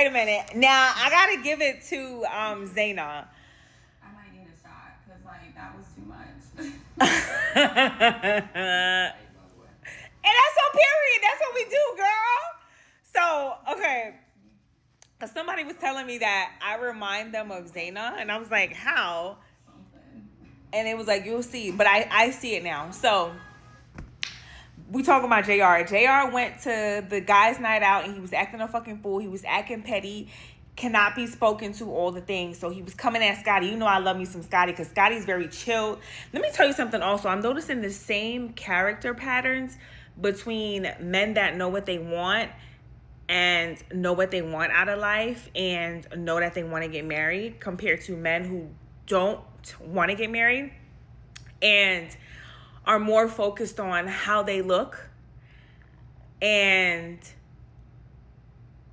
Wait a minute. Now, I got to give it to Zaina. I might need a shot because, like, that was too much. And that's on period. That's what we do, girl. So, okay. Because somebody was telling me that I remind them of Zaina. And I was like, how? And it was like, you'll see. But I see it now. So, we talking about JR. JR went to the guys' night out and he was acting a fucking fool. He was acting petty. Cannot be spoken to, all the things. So he was coming at Scotty. You know I love me some Scotty because Scotty's very chilled. Let me tell you something also. I'm noticing the same character patterns between men that know what they want and know what they want out of life and know that they want to get married compared to men who don't want to get married and are more focused on how they look and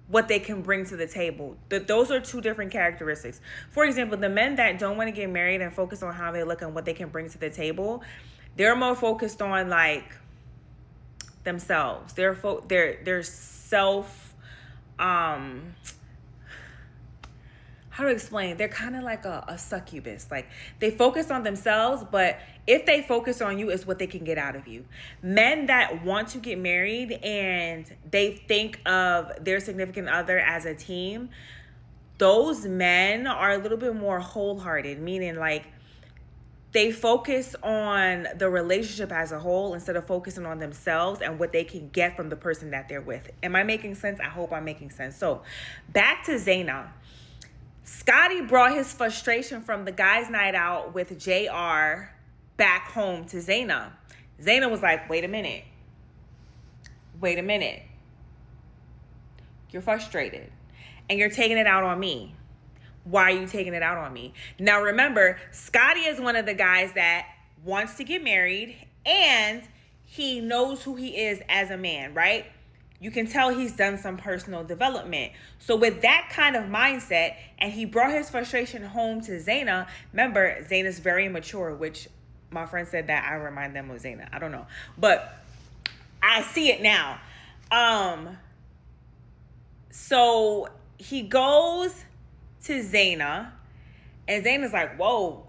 what they can bring to the table. Those are two different characteristics. For example, the men that don't want to get married and focus on how they look and what they can bring to the table, they're more focused on like themselves. They're self, how to explain? They're kind of like a succubus. Like they focus on themselves, but if they focus on you, it's what they can get out of you. Men that want to get married and they think of their significant other as a team, those men are a little bit more wholehearted, meaning like they focus on the relationship as a whole instead of focusing on themselves and what they can get from the person that they're with. Am I making sense? I hope I'm making sense. So back to Zaina. Scotty brought his frustration from the guys' night out with JR back home to Zaina. Zaina was like, wait a minute. You're frustrated and you're taking it out on me. Why are you taking it out on me? Now, remember, Scotty is one of the guys that wants to get married and he knows who he is as a man, right? You can tell he's done some personal development. So with that kind of mindset, and he brought his frustration home to Zaina. Remember, Zaina's very mature, which my friend said that I remind them of Zaina. I don't know. But I see it now. So he goes to Zaina, and Zaina's like, whoa,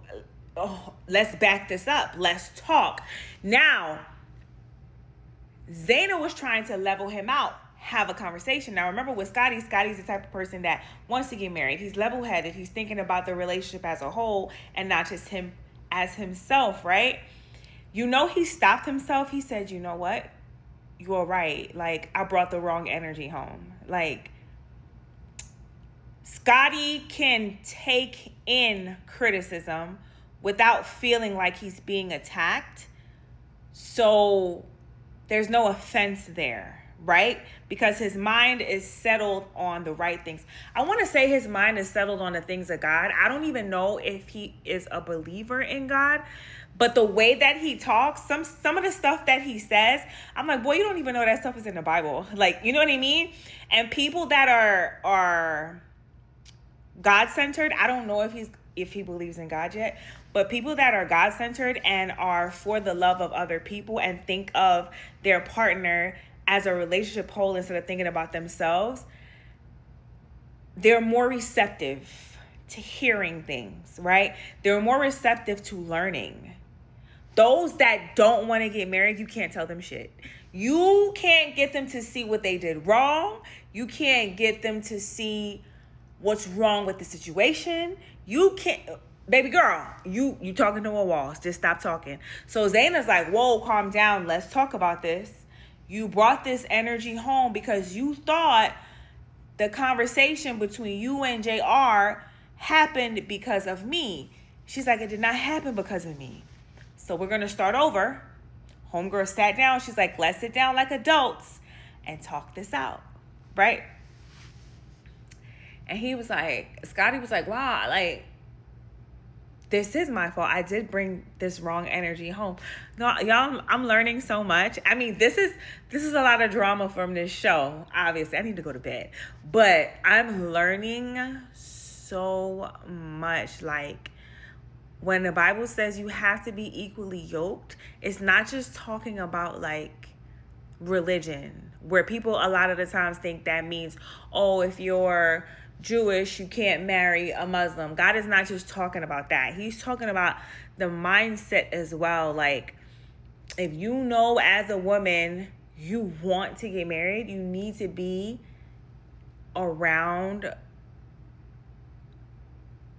let's back this up. Let's talk. Now, Zaina was trying to level him out, have a conversation. Now, remember with Scotty's the type of person that wants to get married. He's level-headed. He's thinking about the relationship as a whole and not just him as himself, right? You know, he stopped himself. He said, you know what? You're right. Like, I brought the wrong energy home. Like, Scotty can take in criticism without feeling like he's being attacked. So there's no offense there, right? Because his mind is settled on the right things. I want to say his mind is settled on the things of God. I don't even know if he is a believer in God, but the way that he talks, some of the stuff that he says, I'm like, boy, you don't even know that stuff is in the Bible. Like, you know what I mean? And people that are God-centered, I don't know if he believes in God yet, but people that are God-centered and are for the love of other people and think of their partner as a relationship whole instead of thinking about themselves, they're more receptive to hearing things, right? They're more receptive to learning. Those that don't want to get married, you can't tell them shit. You can't get them to see what they did wrong. You can't get them to see what's wrong with the situation. You can't, baby girl, you talking to a wall. Just stop talking. So Zaina's like, whoa, calm down. Let's talk about this. You brought this energy home because you thought the conversation between you and JR happened because of me. She's like, it did not happen because of me. So we're going to start over. Homegirl sat down. She's like, let's sit down like adults and talk this out, right? And he was like, Scotty was like, wow, like, this is my fault. I did bring this wrong energy home. No, y'all, I'm learning so much. I mean, this is a lot of drama from this show. Obviously, I need to go to bed. But I'm learning so much. Like, when the Bible says you have to be equally yoked, it's not just talking about, like, religion where people a lot of the times think that means, oh, if you're Jewish, you can't marry a Muslim. God is not just talking about that. He's talking about the mindset as well. Like, if you know as a woman you want to get married, you need to be around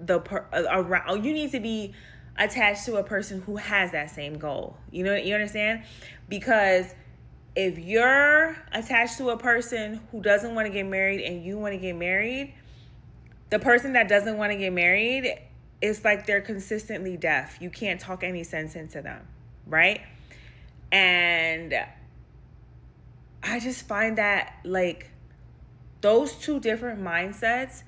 you need to be attached to a person who has that same goal. You understand? Because if you're attached to a person who doesn't want to get married and you want to get married, the person that doesn't want to get married, it's like they're consistently deaf. You can't talk any sense into them, right? And I just find that, like, those two different mindsets,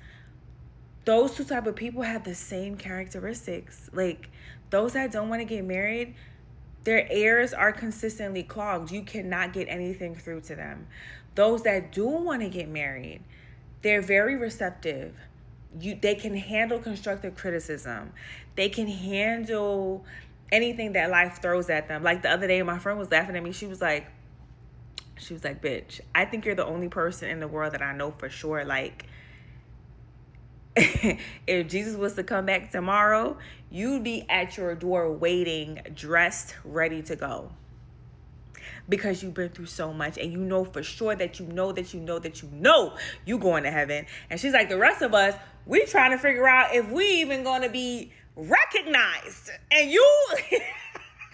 those two type of people have the same characteristics. Like, those that don't want to get married, their ears are consistently clogged. You cannot get anything through to them. Those that do want to get married, they're very receptive. They can handle constructive criticism. They can handle anything that life throws at them. Like the other day, my friend was laughing at me. She was like, bitch, I think you're the only person in the world that I know for sure, like, if Jesus was to come back tomorrow, you'd be at your door waiting, dressed, ready to go. Because you've been through so much and you know for sure that you know you going to heaven. And she's like, the rest of us, we trying to figure out if we even going to be recognized. And you,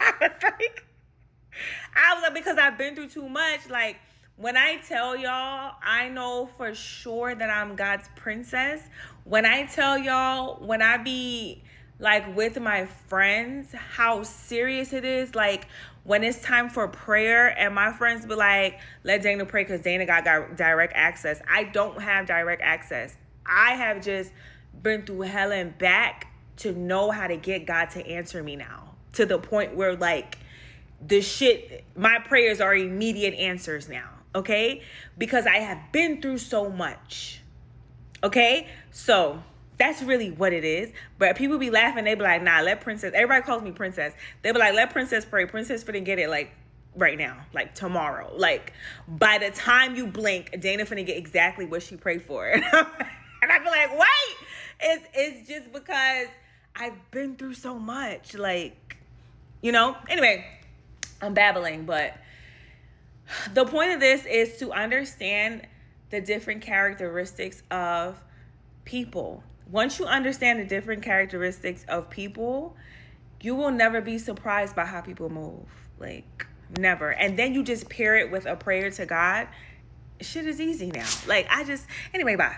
I was like, because I've been through too much. Like, when I tell y'all, I know for sure that I'm God's princess. When I tell y'all, when I be like with my friends, how serious it is. Like, when it's time for prayer and my friends be like, let Dana pray because Dana got direct access. I don't have direct access. I have just been through hell and back to know how to get God to answer me now. To the point where, like, my prayers are immediate answers now. Okay? Because I have been through so much. Okay? So that's really what it is. But people be laughing. They be like, nah, let Princess. Everybody calls me Princess. They be like, let Princess pray. Princess finna get it, like, right now. Like, tomorrow. Like, by the time you blink, Dana finna get exactly what she prayed for. And I be like, wait. It's just because I've been through so much. Like, Anyway, I'm babbling, but the point of this is to understand the different characteristics of people. Once you understand the different characteristics of people, you will never be surprised by how people move. Like, never. And then you just pair it with a prayer to God. Shit is easy now. Like, anyway, bye.